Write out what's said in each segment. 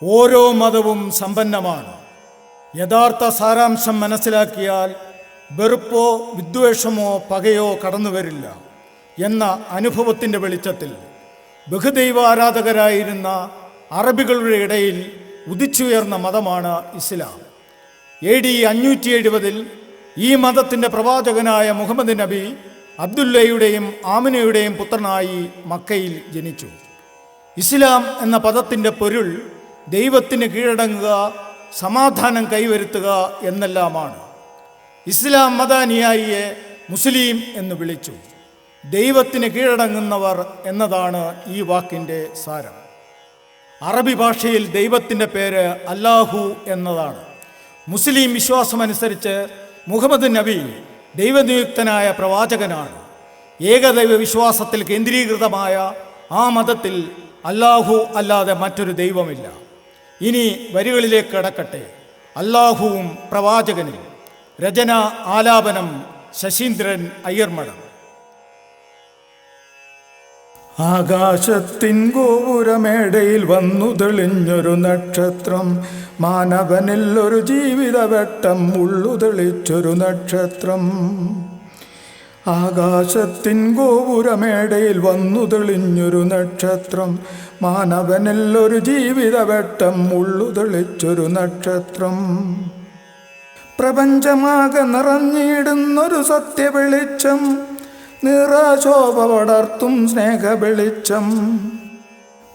ഓരോ മതവും സമ്പന്നമാണ്. യഥാർത്ഥ സാരാംശം മനസ്സിലാക്കിയാൽ വെറുപ്പോ വിദ്വേഷമോ പകയോ കടന്നുവരില്ല എന്ന അനുഭവത്തിൻ്റെ വെളിച്ചത്തിൽ ബഹുദൈവ ആരാധകരായിരുന്ന അറബികളുടെ ഇടയിൽ ഉദിച്ചുയർന്ന മതമാണ് ഇസ്ലാം. AD 570 ഈ മതത്തിൻ്റെ പ്രവാചകനായ മുഹമ്മദ് നബി അബ്ദുല്ലയുടെയും ആമിനയുടെയും പുത്രനായി മക്കയിൽ ജനിച്ചു. ഇസ്ലാം എന്ന പദത്തിൻ്റെ പൊരുൾ ദൈവത്തിന് കീഴടങ്ങുക, സമാധാനം കൈവരുത്തുക എന്നെല്ലാമാണ്. ഇസ്ലാം മതാനുയായിയെ മുസ്ലിം എന്ന് വിളിച്ചു. ദൈവത്തിന് കീഴടങ്ങുന്നവർ എന്നതാണ് ഈ വാക്കിൻ്റെ സാരം. അറബി ഭാഷയിൽ ദൈവത്തിൻ്റെ പേര് അല്ലാഹു എന്നതാണ്. മുസ്ലിം വിശ്വാസമനുസരിച്ച് മുഹമ്മദ് നബി ദൈവനിയുക്തനായ പ്രവാചകനാണ്. ഏകദൈവ വിശ്വാസത്തിൽ കേന്ദ്രീകൃതമായ ആ മതത്തിൽ അല്ലാഹു അല്ലാതെ മറ്റൊരു ദൈവമില്ല. ഇനി വരികളിലേക്ക് കടക്കട്ടെ. അല്ലാഹുവും പ്രവാചകനും. രചന ആലാപനം ശശീന്ദ്രൻ അയ്യർമഠം. ആകാശത്തിൻ ഗോപുരമേടയിൽ വന്നു തെളിഞ്ഞൊരു നക്ഷത്രം, മാനവനിൽ ഒരു ജീവിതവട്ടം ഉള്ളു തെളിച്ചൊരു നക്ഷത്രം. ആകാശത്തിൻ ഗോപുരമേടയിൽ വന്നു തെളിഞ്ഞൊരു നക്ഷത്രം, മാനവനിൽ ഒരു ജീവിതവട്ടം ഉള്ളു തെളിച്ചൊരു നക്ഷത്രം. പ്രപഞ്ചമാകെ നിറഞ്ഞിടുന്നൊരു സത്യവെളിച്ചം, നിറശോഭ പടർത്തും സ്നേഹവെളിച്ചം.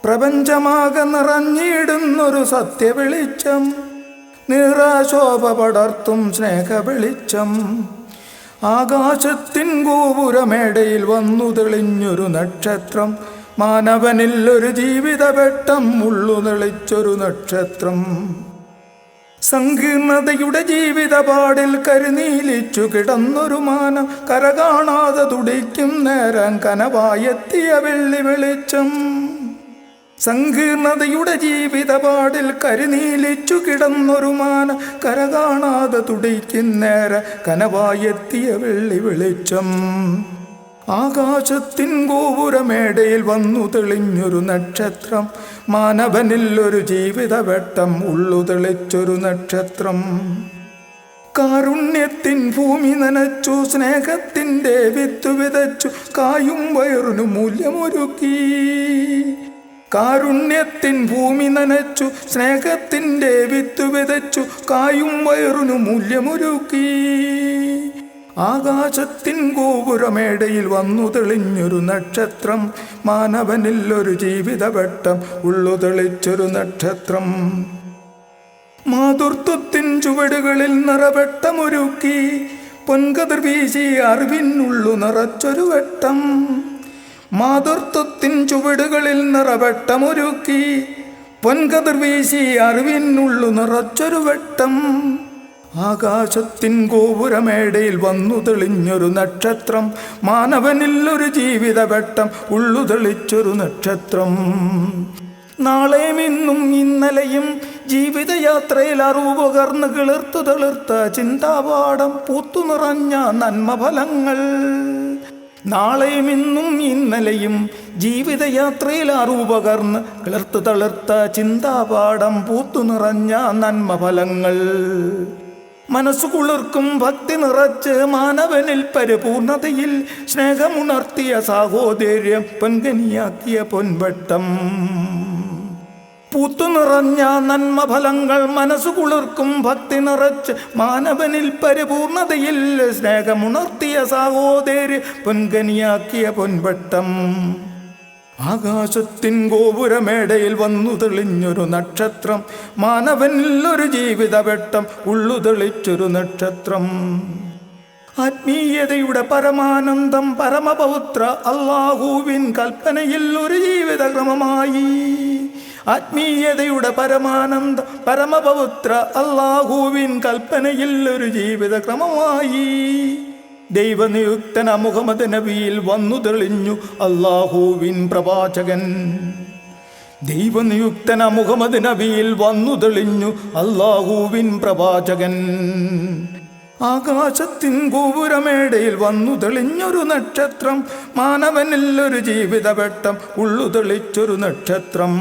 പ്രപഞ്ചമാകെ നിറഞ്ഞിടുന്നൊരു സത്യവെളിച്ചം, നിറശോഭ പടർത്തും സ്നേഹവെളിച്ചം. ആകാശത്തിൻ ഗോപുരമേടയിൽ വന്നു തെളിഞ്ഞൊരു നക്ഷത്രം, മാനവനിൽ ഒരു ജീവിതവട്ടം ഉള്ളു തെളിച്ചൊരു നക്ഷത്രം. സങ്കീർണതയുടെ ജീവിതപാടിൽ കരുനീലിച്ചു കിടന്നൊരു മാനം, കര കാണാതെ തുടിക്കും നേരം കനവായെത്തിയ വെള്ളി വെളിച്ചം. സങ്കീർണതയുടെ ജീവിതപാടിൽ കരുനീലിച്ചു കിടന്നൊരു മാനം, കര കാണാതെ തുടിക്കും നേരം കനവായെത്തിയ വെള്ളി വെളിച്ചം. ആകാശത്തിൻ ഗോപുരമേടയിൽ വന്നു തെളിഞ്ഞൊരു നക്ഷത്രം, മാനവനിൽ ഒരു ജീവിതവട്ടം ഉള്ളു തെളിച്ചൊരു നക്ഷത്രം. കാരുണ്യത്തിൻ ഭൂമി നനച്ചു, സ്നേഹത്തിൻ്റെ വിത്ത് വിതച്ചു, കായും വയറിനു മൂല്യമൊരുക്കി. കാരുണ്യത്തിൻ ഭൂമി നനച്ചു, സ്നേഹത്തിൻ്റെ വിത്ത് വിതച്ചു, കായും വയറിനു മൂല്യമൊരുക്കി. ആകാശത്തിൻ ഗോപുരമേടയിൽ വന്നു തെളിഞ്ഞൊരു നക്ഷത്രം, മാനവനിൽ ഒരു ജീവിതവട്ടം ഉള്ളു തെളിച്ചൊരു നക്ഷത്രം. മാതൃത്വത്തിൻ ചുവടുകളിൽ നിറവെട്ടമൊരുക്കി, പൊൻകതിർ വീശി അറിവിനുള്ളു നിറച്ചൊരു വെട്ടം. മാതൃത്വത്തിൻ ചുവടുകളിൽ നിറവെട്ടമൊരുക്കി, പൊൻകതിർ വീശി അറിവിനുള്ളു നിറച്ചൊരു വെട്ടം. ആകാശത്തിൻ ഗോപുരമേടയിൽ വന്നു തെളിഞ്ഞൊരു നക്ഷത്രം, മാനവനിൽ ഒരു ജീവിതവട്ടം ഉള്ളു തെളിച്ചൊരു നക്ഷത്രം. നാളെയും ഇന്നും ഇന്നലെയും ജീവിതയാത്രയിൽ അറിവ് പകർന്ന് കിളിർത്തു തെളിർത്ത ചിന്താപാഠം പൂത്തു നിറഞ്ഞ നന്മഫലങ്ങൾ. നാളെയും ഇന്നും ഇന്നലെയും ജീവിതയാത്രയിൽ അറിവ് പകർന്ന് കിളിർത്തു തെളിർത്ത ചിന്താപാഠം പൂത്തു നിറഞ്ഞ നന്മഫലങ്ങൾ. മനസ്സു കുളിർക്കും ഭക്തി നിറച്ച് മാനവനിൽ പരിപൂർണതയിൽ സ്നേഹമുണർത്തിയ സാഹോദര്യം പൊൻകനിയാക്കിയ പൊൻവട്ടം. പൂത്തു നിറഞ്ഞ നന്മഫലങ്ങൾ മനസ്സു കുളിർക്കും ഭക്തി നിറച്ച് മാനവനിൽ പരിപൂർണതയിൽ സ്നേഹമുണർത്തിയ സാഹോദര്യം പൊൻകനിയാക്കിയ പൊൻവട്ടം. ആകാശത്തിൻ ഗോപുരമേടയിൽ വന്നു തെളിഞ്ഞൊരു നക്ഷത്രം, മാനവനിൽ ഒരു ജീവിതവട്ടം ഉള്ളു തെളിച്ചൊരു നക്ഷത്രം. ആത്മീയതയുടെ പരമാനന്ദം പരമപൗത്ര അല്ലാഹുവിൻ കൽപ്പനയിൽ ഒരു ജീവിതക്രമമായി. ആത്മീയതയുടെ പരമാനന്ദം പരമപൗത്ര അല്ലാഹുവിൻ കൽപ്പനയിൽ ഒരു ജീവിതക്രമമായി. ദൈവനിയുക്തന മുഹമ്മദ് നബിയിൽ വന്നു തെളിഞ്ഞു അല്ലാഹുവിൻ പ്രവാചകൻ. ദൈവനിയുക്തന മുഹമ്മദ് നബിയിൽ വന്നു തെളിഞ്ഞു അല്ലാഹുവിൻ പ്രവാചകൻ. ആകാശത്തിൻ ഗോപുരമേടയിൽ വന്നു തെളിഞ്ഞൊരു നക്ഷത്രം, മാനവനിൽ ഒരു ജീവിതവട്ടം ഉള്ളു തെളിച്ചൊരു നക്ഷത്രം.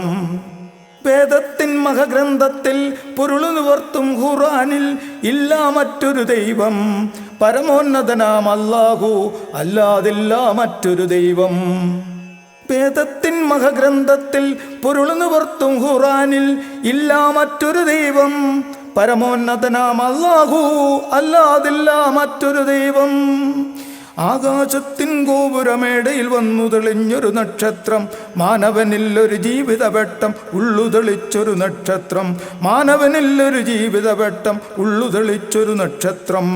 വേദത്തിൻ മഹഗ്രന്ഥത്തിൽ പൊരുളു നിവർത്തും ഖുർആനിൽ ഇല്ല മറ്റൊരു ദൈവം, പരമോന്നതനാം അല്ലാഹു അല്ലാതില്ല മറ്റൊരു ദൈവം. വേദത്തിൻ മഹഗ്രന്ഥത്തിൽ പൊരുളു നിവർത്തും ഖുർആനിൽ ഇല്ല മറ്റൊരു ദൈവം, പരമോന്നതനാം അല്ലാഹു അല്ലാതില്ല മറ്റൊരു ദൈവം. ആകാശത്തിൻ ഗോപുരമേടയിൽ വന്നു തെളിഞ്ഞൊരു നക്ഷത്രം, മാനവനില്ലൊരു ജീവിതവട്ടം ഉള്ളു തെളിച്ചൊരു നക്ഷത്രം, മാനവനില്ലൊരു ജീവിതവട്ടം ഉള്ളു തെളിച്ചൊരു നക്ഷത്രം.